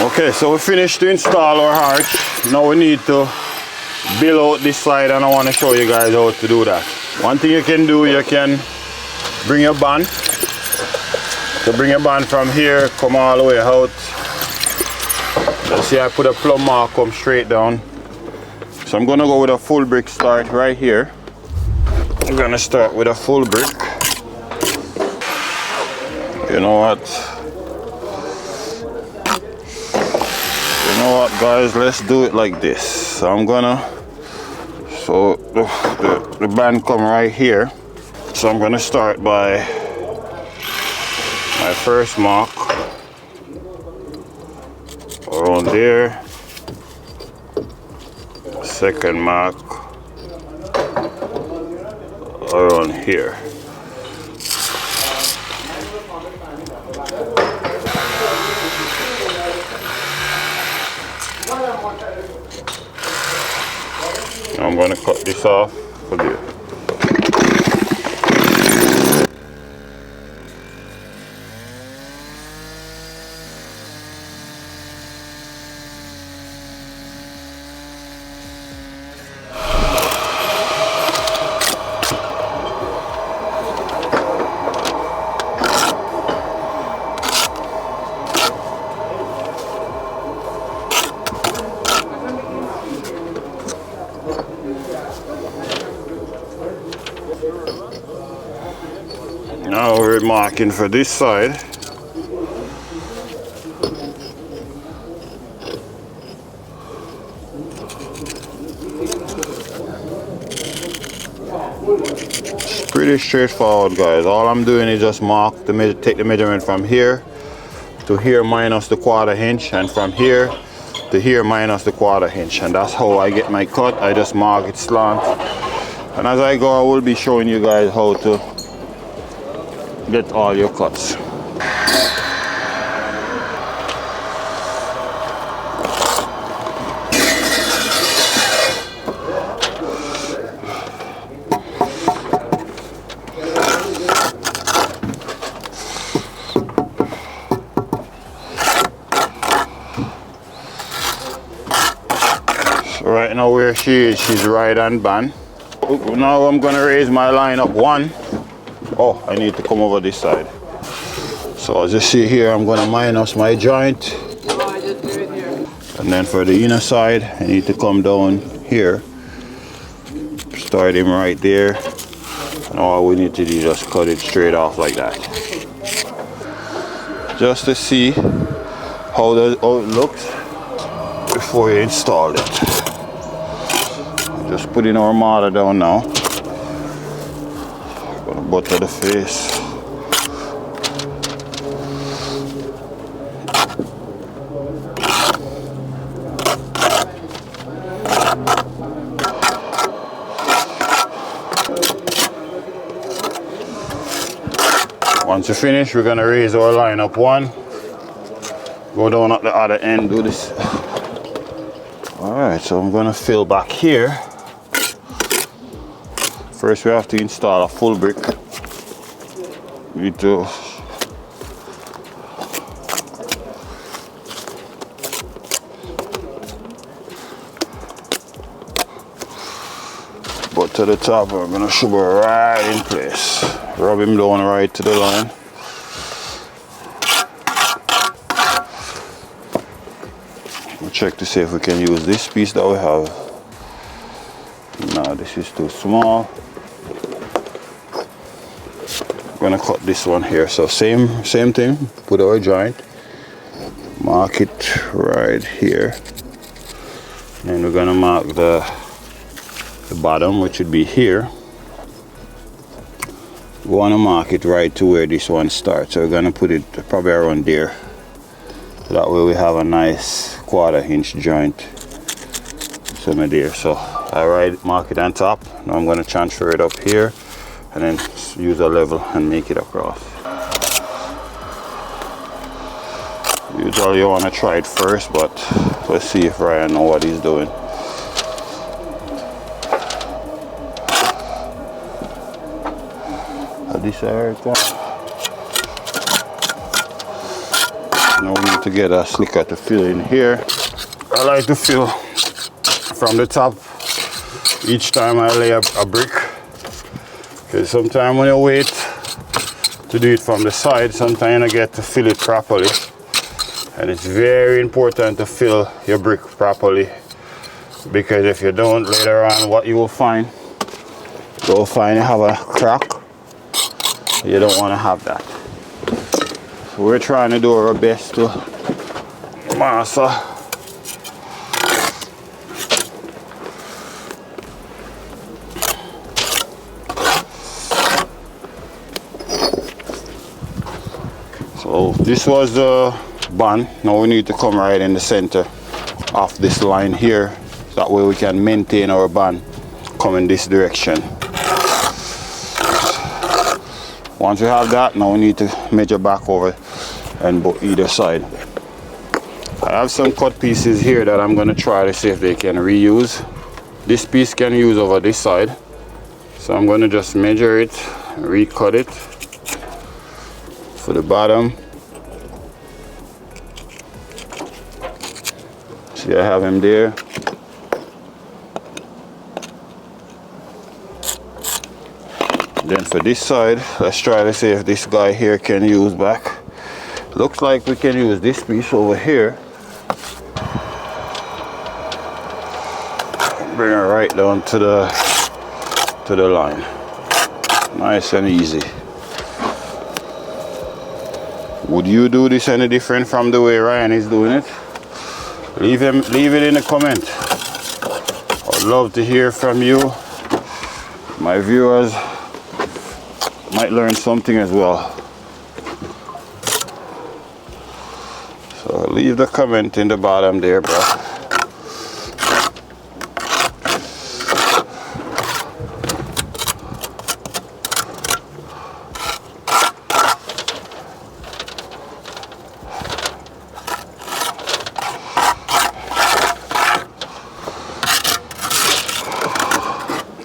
Okay, so we finished to install our arch. Now we need to build out this side, and I want to show you guys how to do that. One thing you can do, you can bring your band. So bring your band from here, come all the way out. You see I put a plumb mark, come straight down. So I'm gonna go with a full brick start right here. I'm gonna start with a full brick. You know what? You know what, guys? Let's do it like this. So I'm gonna, so the band come right here. So I'm gonna start by my first mark around there. Second mark around here. I'm going to cut this off for there. Now we're marking for this side. It's pretty straightforward, guys. All I'm doing is just mark take the measurement from here to here minus the 1/4 inch, and from here to here minus the 1/4 inch, and that's how I get my cut. I just mark it slant, and as I go I will be showing you guys how to get all your cuts. So right now where she is, she's right on band. Now I'm gonna raise my line up 1. Oh, I need to come over this side. So as you see here, I'm gonna minus my joint. And then for the inner side, I need to come down here. Start him right there. And all we need to do is just cut it straight off like that. Just to see how it looks before you install it. Just putting our mortar down now. Butter the face. Once you finish, we're gonna raise our line up 1. Go down at the other end, do this. Alright, so I'm gonna fill back here. First we have to install a full brick. We need to but to the top, we're gonna shove it right in place. Rub him down right to the line. We'll check to see if we can use this piece that we have. No, this is too small. I'm gonna cut this one here. So same thing, put our joint, mark it right here, and we're gonna mark the bottom, which would be here. We want to mark it right to where this one starts, so we're gonna put it probably around there. So that way we have a nice 1/4 inch joint somewhere there. So I mark it on top. Now I'm gonna transfer it up here and then use a level and make it across. Usually you want to try it first, but let's see if Ryan knows what he's doing. This area, Now we need to get a slicker to fill in here. I like to fill from the top each time I lay a brick, because sometimes when you wait to do it from the side, sometimes I get to fill it properly, and it's very important to fill your brick properly, because if you don't, later on what you will find, you have a crack. You don't want to have that. So we're trying to do our best to master. So this was the band. Now we need to come right in the center of this line here. That way we can maintain our band coming this direction. Once we have that, now we need to measure back over and either side. I have some cut pieces here that I'm going to try to see if they can reuse. This piece can use over this side. So I'm going to just measure it, recut it for the bottom. See, I have him there. Then for this side, let's try to see if this guy here can use back. Looks like we can use this piece over here. Bring it right down to the line. Nice and easy. Would you do this any different from the way Ryan is doing it? Leave it in the comment. I'd love to hear from you. My viewers might learn something as well. So leave the comment in the bottom there, bro.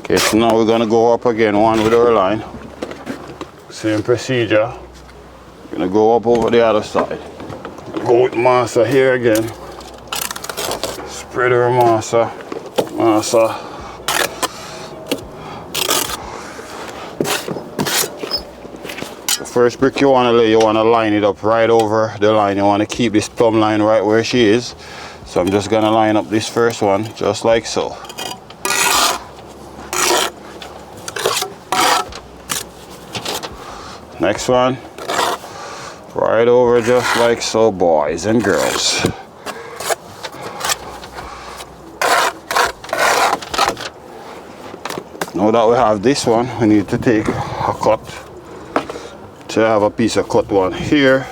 Okay, so now we're gonna go up again, one with our line. Same procedure. Gonna go up over the other side. Go with massa here again. Spread our massa. The first brick you wanna lay, you wanna line it up right over the line. You wanna keep this plumb line right where she is. So I'm just gonna line up this first one, just like so. Next one, right over just like so, boys and girls. Now that we have this one, we need to take a cut. So I have a piece of cut one here.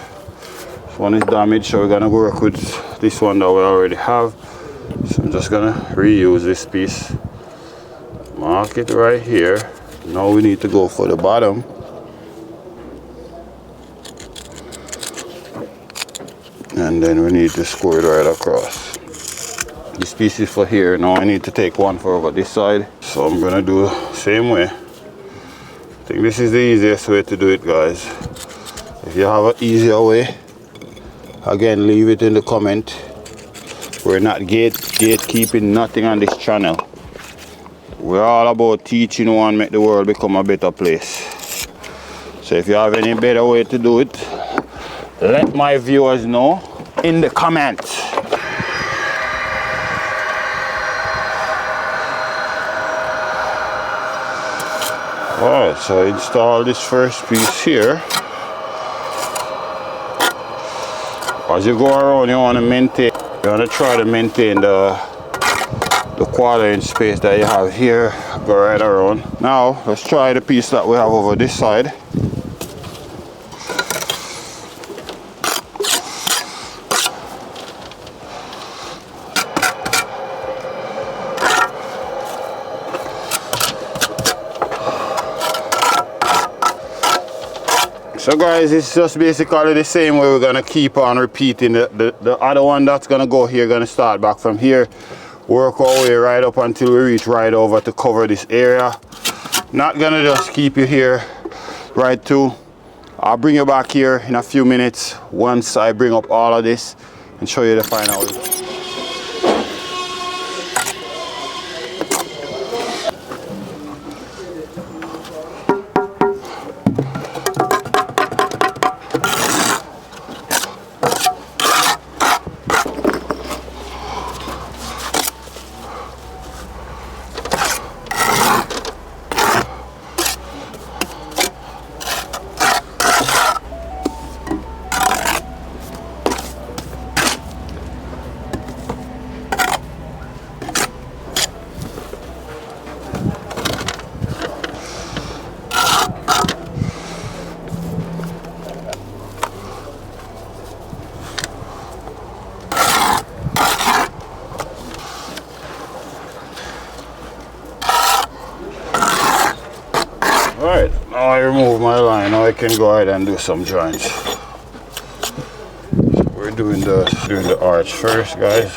This one is damaged, so we're gonna work with this one that we already have. So I'm just gonna reuse this piece. Mark it right here. Now we need to go for the bottom. And then we need to score it right across. This piece is for here. Now I need to take one for over this side. So I'm gonna do the same way. I think this is the easiest way to do it, guys. If you have an easier way, again, leave it in the comment. We're not gatekeeping nothing on this channel. We're all about teaching one, make the world become a better place. So if you have any better way to do it, let my viewers know in the comments. Alright, so install this first piece here. As you go around, you want to try to maintain the 1/4 inch space that you have here. Go right around. Now let's try the piece that we have over this side. So guys, it's just basically the same way we're gonna keep on repeating. The other one that's gonna go here, gonna start back from here, work our way right up until we reach right over to cover this area. Not gonna just keep you here right to I'll bring you back here in a few minutes once I bring up all of this and show you the final result. Alright, now I remove my line, now I can go ahead and do some joints. So we're doing the arch first, guys.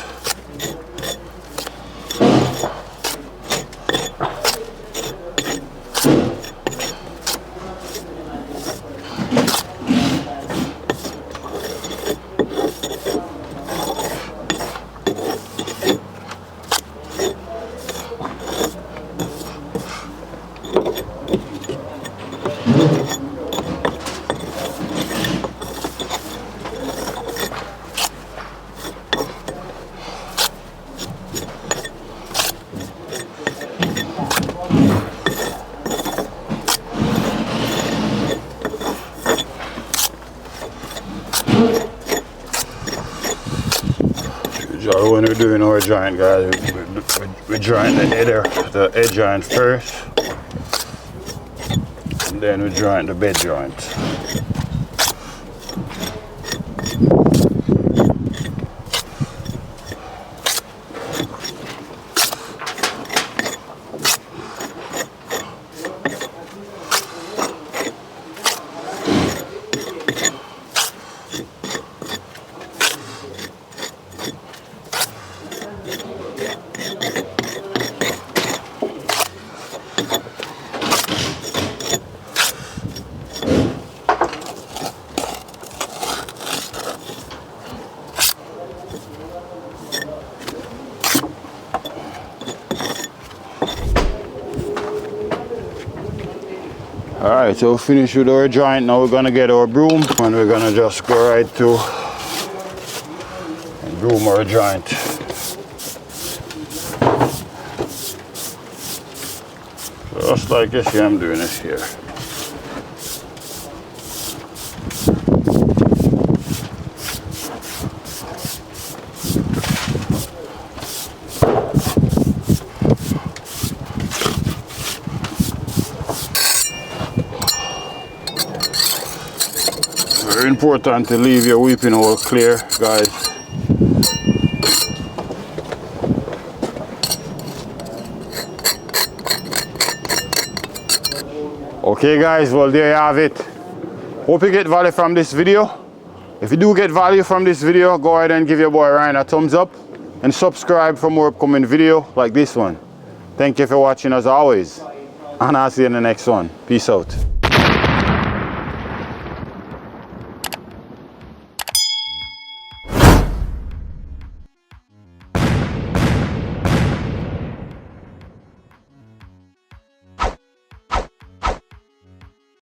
When we're doing our joint, guys, we joint the edge joint first, and then we joint the bed joint. Alright, so we finished with our joint. Now we're gonna get our broom and we're gonna just go right to and broom our joint. So just like this here, I'm doing this here. Very important to leave your weeping hole clear, guys. Okay guys, well there you have it. Hope you get value from this video. If you do get value from this video, go ahead and give your boy Ryan a thumbs up and subscribe for more upcoming video like this one. Thank you for watching as always, and I'll see you in the next one. Peace out.